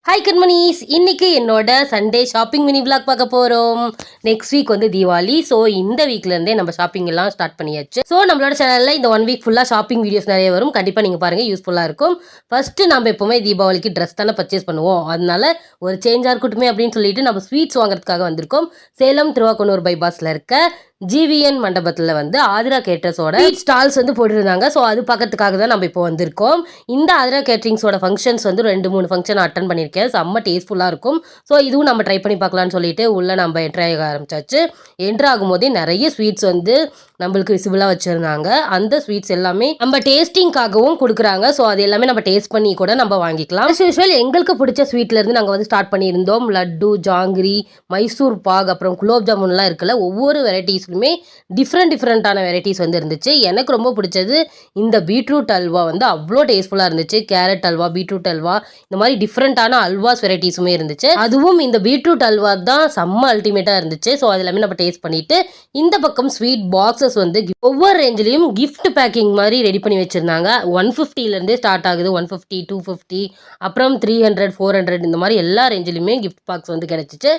Hi கண்மணிஸ், இன்னைக்கு என்னோட Sunday shopping mini vlog பார்க்க போகிறோம். நெக்ஸ்ட் வீக் வந்து தீபாவளி. ஸோ இந்த வீக்லேருந்தே நம்ம ஷாப்பிங் எல்லாம் ஸ்டார்ட் பண்ணியாச்சு. ஸோ நம்மளோட சேனலில் இந்த 1 வீக் ஃபுல்லாக ஷாப்பிங் வீடியோஸ் நிறைய வரும். கண்டிப்பாக நீங்கள் பாருங்கள், யூஸ்ஃபுல்லாக இருக்கும். ஃபஸ்ட்டு நம்ம எப்போவுமே தீபாவளிக்கு ட்ரெஸ் தானே பர்ச்சேஸ் பண்ணுவோம். அதனால ஒரு சேஞ்சாக இருக்கட்டுமே அப்படின்னு சொல்லிட்டு நம்ம ஸ்வீட்ஸ் வாங்குறதுக்காக வந்திருக்கோம். சேலம் திருவாக்கனூர் பைபாஸில் இருக்க ஜிவிஎன் மண்டபத்தில் வந்து ஆதிரா கேட்டர்ஸோட ஸ்டால்ஸ் வந்து போட்டிருந்தாங்க. ஸோ அது பார்க்கறதுக்காக தான் நம்ம இப்போ வந்திருக்கோம். இந்த ஆதிரா கேட்டரிங்ஸோட ஃபங்க்ஷன்ஸ் வந்து 2-3 ஃபங்க்ஷன் அட்டன் பண்ணியிருக்கேன். செம்ம டேஸ்ட்ஃபுல்லாக இருக்கும். ஸோ இதுவும் நம்ம ட்ரை பண்ணி பார்க்கலான்னு சொல்லிட்டு உள்ளே நம்ம என்ட்ரு ஆக ஆரம்பிச்சாச்சு. என்ட்ரு ஆகும்போதே நிறைய ஸ்வீட்ஸ் வந்து நம்மளுக்கு விசிபிளாக வச்சுருந்தாங்க. அந்த ஸ்வீட்ஸ் எல்லாமே நம்ம டேஸ்டிங்காகவும் கொடுக்குறாங்க. ஸோ அது எல்லாமே நம்ம டேஸ்ட் பண்ணி கூட நம்ம வாங்கிக்கலாம். ஆஸ் யூஷுவல் எங்களுக்கு பிடிச்ச ஸ்வீட்லேருந்து நாங்கள் வந்து ஸ்டார்ட் பண்ணியிருந்தோம். லட்டு, ஜாங்கிரி, மைசூர் பாக், அப்புறம் குலோப் ஜாமுன்லாம் இருக்குல்ல, ஒவ்வொரு வெரைட்டிஸ்லுமே டிஃப்ரெண்ட்டான வெரைட்டிஸ் வந்து இருந்துச்சு. எனக்கு ரொம்ப பிடிச்சது இந்த பீட்ரூட் அல்வா வந்து அவ்வளோ டேஸ்ட்ஃபுல்லாக இருந்துச்சு. கேரட் அல்வா, பீட்ரூட் அல்வா, இந்த மாதிரி டிஃப்ரெண்ட்டான அல்வாஸ் வெரைட்டிஸுமே இருந்துச்சு. அதுவும் இந்த பீட்ரூட் அல்வா தான் செம்ம அல்டிமேட்டாக இருந்துச்சு. ஸோ அது எல்லாமே நம்ம டேஸ்ட் பண்ணிவிட்டு இந்த பக்கம் ஸ்வீட் பாக்ஸஸ் வந்து ஒவ்வொரு ரேஞ்சிலையும் கிஃப்ட் பேக்கிங் மாதிரி ரெடி பண்ணி வச்சுருந்தாங்க. 150லேருந்தே ஸ்டார்ட் ஆகுது. 150, 250, அப்புறம் 300, 400 இந்த மாதிரி எல்லா ரேஞ்சிலையுமே கிஃப்ட் பாக்ஸ் வந்து கிடச்சிச்சு.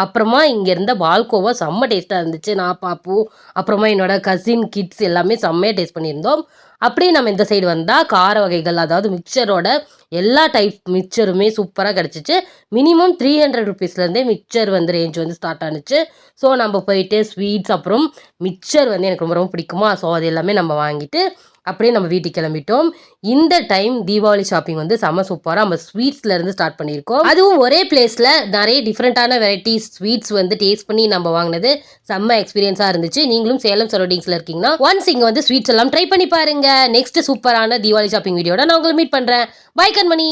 அப்புறமா இங்கே இருந்த பால்கோவா செம்ம டேஸ்ட்டாக இருந்துச்சு. நான், பாப்பு, அப்புறமா என்னோட கசின் கிட்ஸ் எல்லாமே செம்மையாக டேஸ்ட் பண்ணியிருந்தோம். அப்படியே நம்ம இந்த சைடு வந்தால் கார வகைகள், அதாவது மிக்சரோட எல்லா டைப் மிக்சருமே சூப்பராக கிடச்சிச்சு. மினிமம் 300 ருபீஸ்லேருந்தே மிக்சர் வந்து ரேஞ்ச் வந்து ஸ்டார்ட் ஆனிச்சு. ஸோ நம்ம போயிட்டு ஸ்வீட்ஸ் அப்புறம் மிக்சர் வந்து எனக்கு ரொம்ப ரொம்ப பிடிக்குமா. ஸோ அது எல்லாமே நம்ம வாங்கிட்டு அப்படியே நம்ம வீட்டுக்கு கிளம்பிட்டோம். இந்த டைம் தீபாவளி ஷாப்பிங் வந்து செம்ம சூப்பராக நம்ம ஸ்வீட்ஸ்லேருந்து ஸ்டார்ட் பண்ணியிருக்கோம். அதுவும் ஒரே பிளேஸில் நிறைய டிஃப்ரெண்ட்டான வெரைட்டிஸ் ஸ்வீட்ஸ் வந்து டேஸ்ட் பண்ணி நம்ம வாங்கினது செம்ம எக்ஸ்பீரியன்ஸாக இருந்துச்சு. நீங்களும் சேலம் சரௌண்டிங்ஸில் இருக்கீங்கன்னா ஒன்ஸ் இங்கே வந்து ஸ்வீட்ஸ் எல்லாம் ட்ரை பண்ணி பாருங்க. நெக்ஸ்ட் சூப்பரான தீபாவளி ஷாப்பிங் வீடியோட நான் உங்களை மீட் பண்ணுறேன். பை கண்மணி.